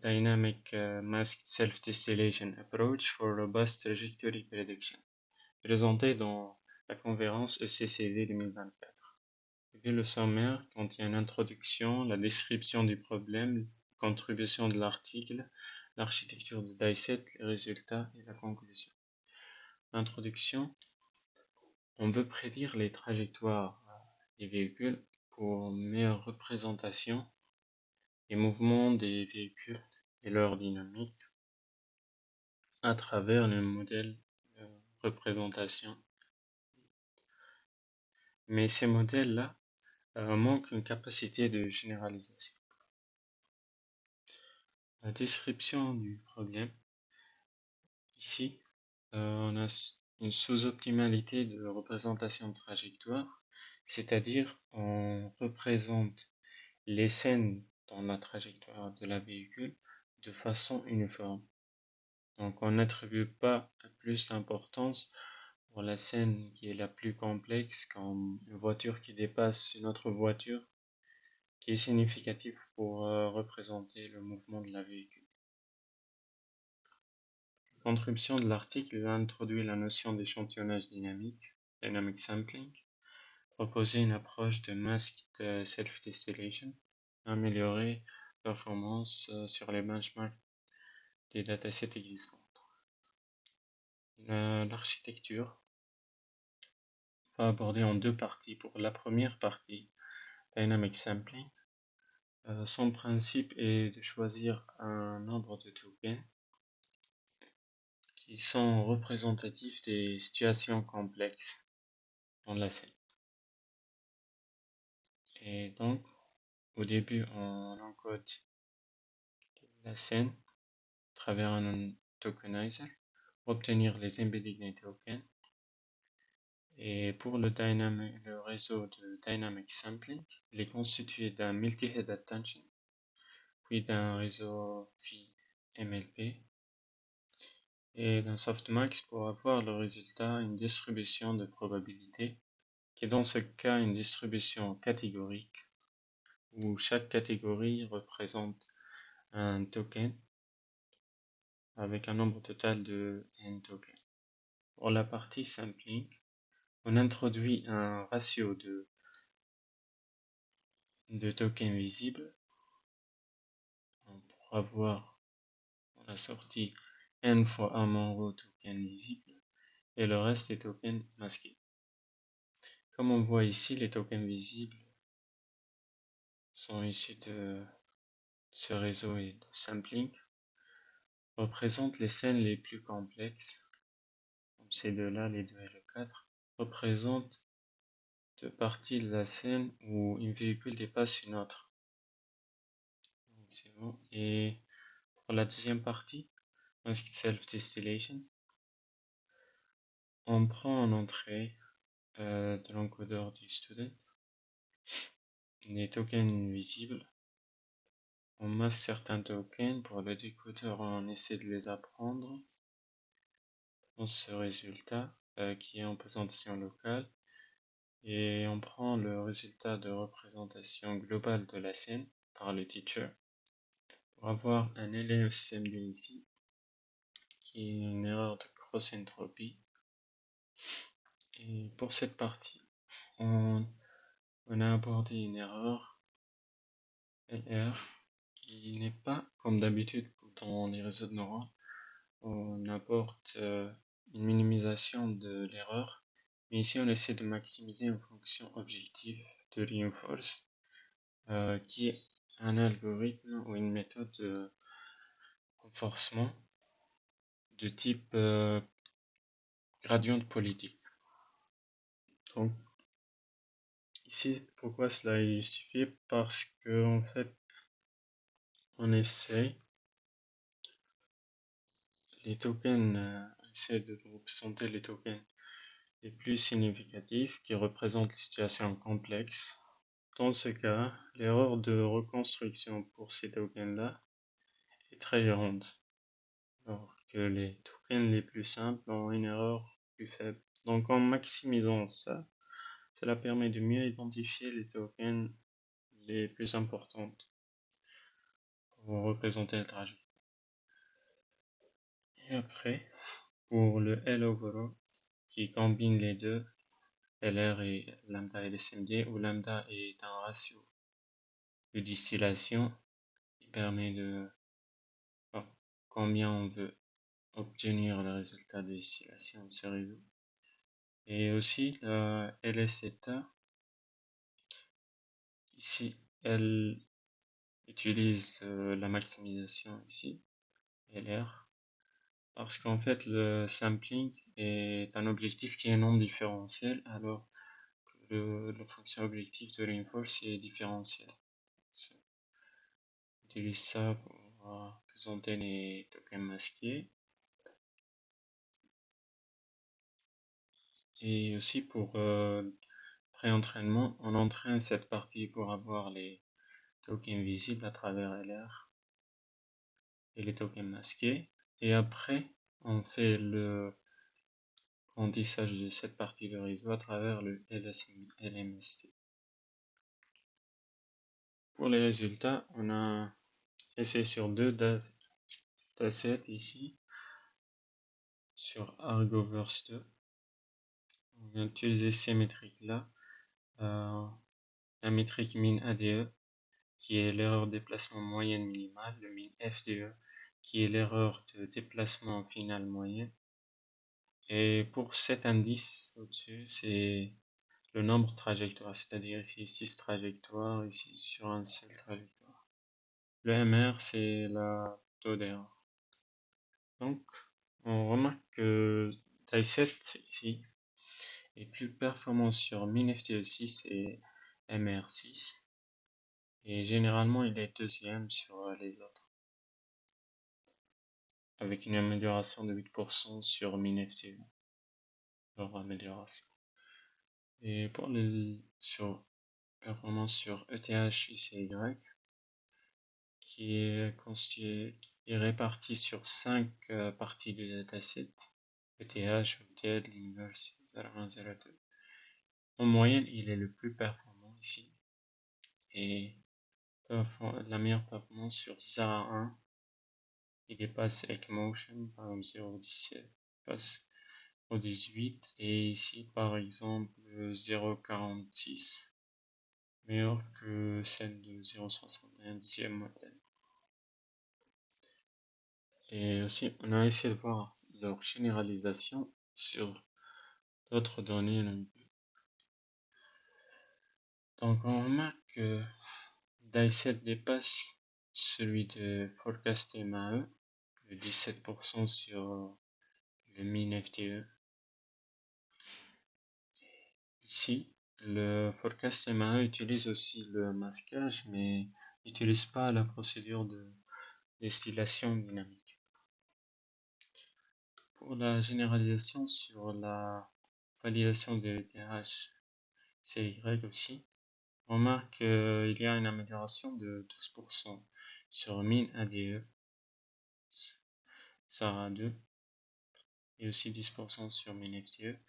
Dynamic Masked Self-Distillation Approach for Robust Trajectory Prediction, présenté dans la conférence ECCV 2024. Le sommaire contient une introduction, la description du problème, contribution de l'article, l'architecture de dataset, les résultats et la conclusion. Introduction. On veut prédire les trajectoires des véhicules pour une meilleure représentation des mouvements des véhicules et leur dynamique à travers le modèle de représentation. Mais ces modèles-là manquent une capacité de généralisation. La description du problème. Ici, on a une sous-optimalité de représentation de trajectoire, c'est-à-dire on représente les scènes dans la trajectoire de la véhicule de façon uniforme. Donc on n'attribue pas plus d'importance pour la scène qui est la plus complexe, comme une voiture qui dépasse une autre voiture, qui est significative pour représenter le mouvement de la véhicule. La contribution de l'article a introduit la notion d'échantillonnage dynamique, dynamic sampling, proposer une approche de masked self-distillation, améliorer la performance sur les benchmarks des datasets existants. L'architecture va aborder en deux parties. Pour la première partie, Dynamic Sampling, son principe est de choisir un nombre de tokens qui sont représentatifs des situations complexes dans la scène. Et donc, au début, on encode la scène à travers un tokenizer pour obtenir les embedding tokens. Et pour le réseau de Dynamic Sampling, il est constitué d'un multi-head attention, puis d'un réseau phi MLP et d'un softmax pour avoir le résultat une distribution de probabilité, qui est dans ce cas une distribution catégorique, où chaque catégorie représente un token avec un nombre total de n tokens. Pour la partie sampling, on introduit un ratio de tokens visibles. On pourra voir dans la sortie n fois un nombre de tokens visibles et le reste des tokens masqués. Comme on voit ici, les tokens visibles sont issus de ce réseau et de sampling, représentent les scènes les plus complexes, comme ces deux-là, les 2 et le 4, représentent deux parties de la scène où un véhicule dépasse une autre. Donc c'est bon. Et pour la deuxième partie, Masked Self-Distillation, on prend en entrée de l'encodeur du student les tokens visibles. On masque certains tokens. Pour le décodeur, on essaie de les apprendre dans ce résultat qui est en présentation locale. Et on prend le résultat de représentation globale de la scène par le teacher pour avoir un LSMD ici qui est une erreur de cross entropy. Et pour cette partie, on a abordé une erreur LR qui n'est pas comme d'habitude dans les réseaux de neurones. On apporte une minimisation de l'erreur, mais ici on essaie de maximiser une fonction objective de reinforce qui est un algorithme ou une méthode de renforcement de type gradient politique. Donc ici, pourquoi cela est justifié? Parce que en fait, on essaie les tokens, essaie de représenter les tokens les plus significatifs qui représentent les situations complexes. Dans ce cas, l'erreur de reconstruction pour ces tokens-là est très grande, alors que les tokens les plus simples ont une erreur plus faible. Donc en maximisant ça, cela permet de mieux identifier les tokens les plus importants. pour représenter le trajet. Et après, pour le L overall, qui combine les deux, LR et lambda et LSMD, où lambda est un ratio de distillation qui permet de combien on veut obtenir le résultat de distillation de ce réseau. Et aussi la LS eta, ici elle utilise la maximisation ici, LR, parce qu'en fait le sampling est un objectif qui est non différentiel, alors que la fonction objectif de reinforce est différentielle. On utilise ça pour présenter les tokens masqués. Et aussi pour pré-entraînement, on entraîne cette partie pour avoir les tokens visibles à travers LR et les tokens masqués. Et après, on fait le apprentissage de cette partie de réseau à travers le LMST. Pour les résultats, on a essayé sur deux datasets ici, sur Argoverse 2. On vient utiliser ces métriques-là. La métrique min ADE, qui est l'erreur de déplacement moyenne minimale, le min FDE, qui est l'erreur de déplacement final moyenne. Et pour cet indice au-dessus, c'est le nombre de trajectoires, c'est-à-dire ici 6 trajectoires, ici sur un seul trajectoire. Le MR, c'est la taux d'erreur. Donc, on remarque que DICET ici est plus performant sur MinFTE6 et MR6. Et généralement, il est deuxième sur les autres, avec une amélioration de 8% sur MinFTE, leur amélioration. Et pour les performance sur ETH-ICY, qui est réparti sur 5 parties du dataset, ETH, ETL, l'Universe 0102. En moyenne, il est le plus performant ici. Et la meilleure performance sur ZARA 1, il dépasse Eggmotion, par exemple 0.17, passe au 18, et ici par exemple 0.46, meilleur que celle de 0.61, 10e modèle. Et aussi, on a essayé de voir leur généralisation sur d'autres données. Donc on remarque que DICET dépasse celui de Forecast MAE, de 17% sur le min FTE. Ici, le Forecast MAE utilise aussi le masquage, mais n'utilise pas la procédure de distillation dynamique. Pour la généralisation sur la validation de l'ETH, CY aussi, on remarque qu'il y a une amélioration de 12% sur min ADE, SARA 2, et aussi 10% sur min FTE.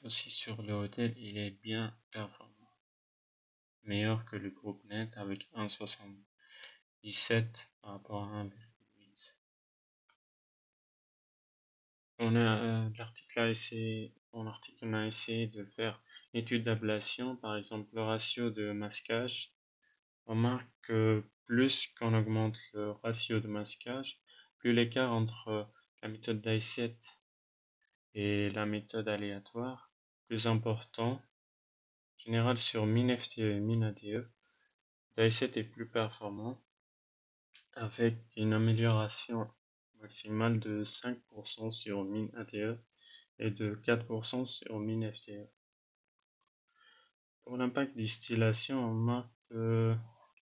Aussi sur le hôtel, il est bien performant, meilleur que le groupe net avec 1,77 par rapport à 1,8. Dans l'article, on a essayé de faire une étude d'ablation, par exemple le ratio de masquage. On remarque que plus qu'on augmente le ratio de masquage, plus l'écart entre la méthode DICET et la méthode aléatoire, plus important. En général, sur MinFTE et MinADE, DICET est plus performant avec une amélioration maximale de 5% sur MinADE et de 4% sur MinFTE. Pour l'impact distillation, on marque que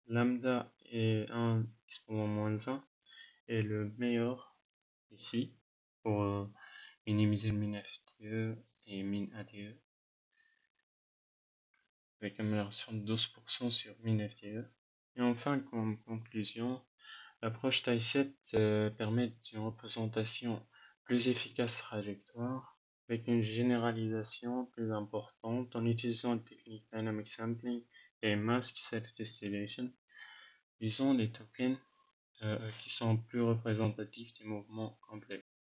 lambda est 1 exposant moins 1 est le meilleur ici pour minimiser le min FTE et min ADE avec une amélioration de 12% sur min FTE. Et enfin, comme conclusion, l'approche DICET permet une représentation plus efficace trajectoire avec une généralisation plus importante en utilisant une technique dynamic sampling et mask self-distillation. Disons les tokens qui sont plus représentatifs des mouvements complexes.